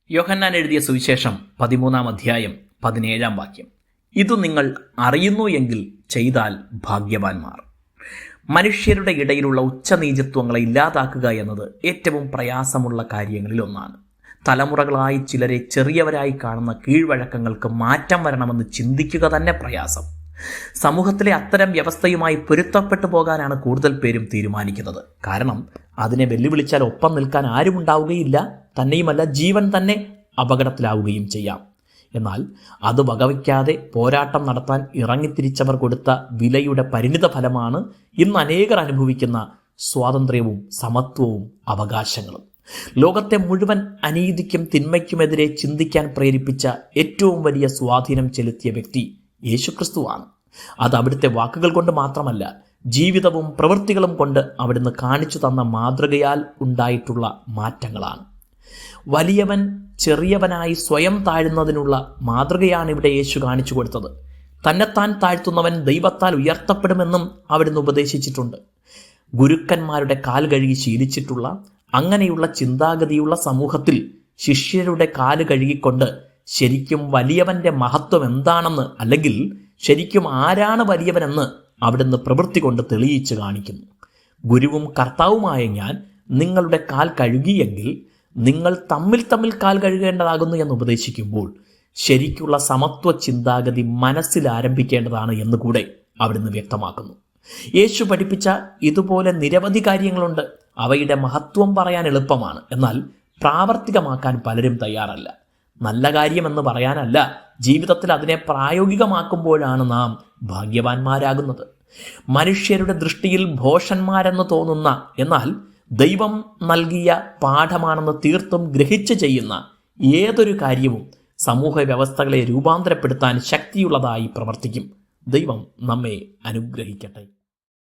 യോഹന്നാൻ എഴുതിയ സുവിശേഷം 13-ാം അധ്യായം 17-ാം വാക്യം. ഇതു നിങ്ങൾ അറിയുന്നു എങ്കിൽ ചെയ്താൽ ഭാഗ്യവാന്മാർ. മനുഷ്യരുടെ ഇടയിലുള്ള ഉച്ചനീചത്വങ്ങളെ ഇല്ലാതാക്കുക എന്നത് ഏറ്റവും പ്രയാസമുള്ള കാര്യങ്ങളിലൊന്നാണ്. തലമുറകളായി ചിലരെ ചെറിയവരായി കാണുന്ന കീഴ്വഴക്കങ്ങൾക്ക് മാറ്റം വരണമെന്ന് ചിന്തിക്കുക തന്നെ പ്രയാസം. സമൂഹത്തിലെ അത്തരം വ്യവസ്ഥയുമായി പൊരുത്തപ്പെട്ടു പോകാനാണ് കൂടുതൽ പേരും തീരുമാനിക്കുന്നത്. കാരണം അതിനെ വെല്ലുവിളിച്ചാൽ ഒപ്പം നിൽക്കാൻ ആരും ഉണ്ടാവുകയില്ല, തന്നെയുമല്ല ജീവൻ തന്നെ അപകടത്തിലാവുകയും ചെയ്യാം. എന്നാൽ അത് വകവയ്ക്കാതെ പോരാട്ടം നടത്താൻ ഇറങ്ങിത്തിരിച്ചവർ കൊടുത്ത വിലയുടെ പരിണിത ഫലമാണ് ഇന്ന് അനേകർ അനുഭവിക്കുന്ന സ്വാതന്ത്ര്യവും സമത്വവും അവകാശങ്ങളും. ലോകത്തെ മുഴുവൻ അനീതിക്കും തിന്മയ്ക്കുമെതിരെ ചിന്തിക്കാൻ പ്രേരിപ്പിച്ച ഏറ്റവും വലിയ സ്വാധീനം ചെലുത്തിയ വ്യക്തി യേശുക്രിസ്തുവാണ്. അത് അവിടുത്തെ വാക്കുകൾ കൊണ്ട് മാത്രമല്ല, ജീവിതവും പ്രവൃത്തികളും കൊണ്ട് അവിടുന്ന് കാണിച്ചു തന്ന മാതൃകയാൽ ഉണ്ടായിട്ടുള്ള മാറ്റങ്ങളാണ്. വലിയവൻ ചെറിയവനായി സ്വയം താഴുന്നതിനുള്ള മാതൃകയാണ് ഇവിടെ യേശു കാണിച്ചു കൊടുത്തത്. തന്നെത്താൻ താഴ്ത്തുന്നവൻ ദൈവത്താൽ ഉയർത്തപ്പെടുമെന്നും അവിടുന്ന് ഉപദേശിച്ചിട്ടുണ്ട്. ഗുരുക്കന്മാരുടെ കാൽ കഴുകി ശീലിച്ചിട്ടുള്ള അങ്ങനെയുള്ള ചിന്താഗതിയുള്ള സമൂഹത്തിൽ ശിഷ്യരുടെ കാല് കഴുകിക്കൊണ്ട് ശരിക്കും വലിയവന്റെ മഹത്വം എന്താണെന്ന്, അല്ലെങ്കിൽ ശരിക്കും ആരാണ് വലിയവനെന്ന് അവിടുന്ന് പ്രവൃത്തി കൊണ്ട് തെളിയിച്ച് കാണിക്കുന്നു. ഗുരുവും കർത്താവുമായ ഞാൻ നിങ്ങളുടെ കാൽ കഴുകിയെങ്കിൽ നിങ്ങൾ തമ്മിൽ കാൽ കഴുകേണ്ടതാകുന്നു എന്ന് ഉപദേശിക്കുമ്പോൾ ശരിക്കുള്ള സമത്വ ചിന്താഗതി മനസ്സിൽ ആരംഭിക്കേണ്ടതാണ് എന്നുകൂടെ അവിടുന്ന് വ്യക്തമാക്കുന്നു. യേശു പഠിപ്പിച്ച ഇതുപോലെ നിരവധി കാര്യങ്ങളുണ്ട്. അവയുടെ മഹത്വം പറയാൻ എളുപ്പമാണ്, എന്നാൽ പ്രാവർത്തികമാക്കാൻ പലരും തയ്യാറല്ല. നല്ല കാര്യമെന്ന് പറയാനല്ല, ജീവിതത്തിൽ അതിനെ പ്രായോഗികമാക്കുമ്പോഴാണ് നാം ഭാഗ്യവാന്മാരാകുന്നത്. മനുഷ്യരുടെ ദൃഷ്ടിയിൽ ഭോഷന്മാരെന്ന് തോന്നുന്ന, എന്നാൽ ദൈവം നൽകിയ പാഠമാണെന്ന് തീർത്തും ഗ്രഹിച്ച് ചെയ്യുന്ന ഏതൊരു കാര്യവും സമൂഹ വ്യവസ്ഥകളെ രൂപാന്തരപ്പെടുത്താൻ ശക്തിയുള്ളതായി പ്രവർത്തിക്കും. ദൈവം നമ്മെ അനുഗ്രഹിക്കട്ടെ.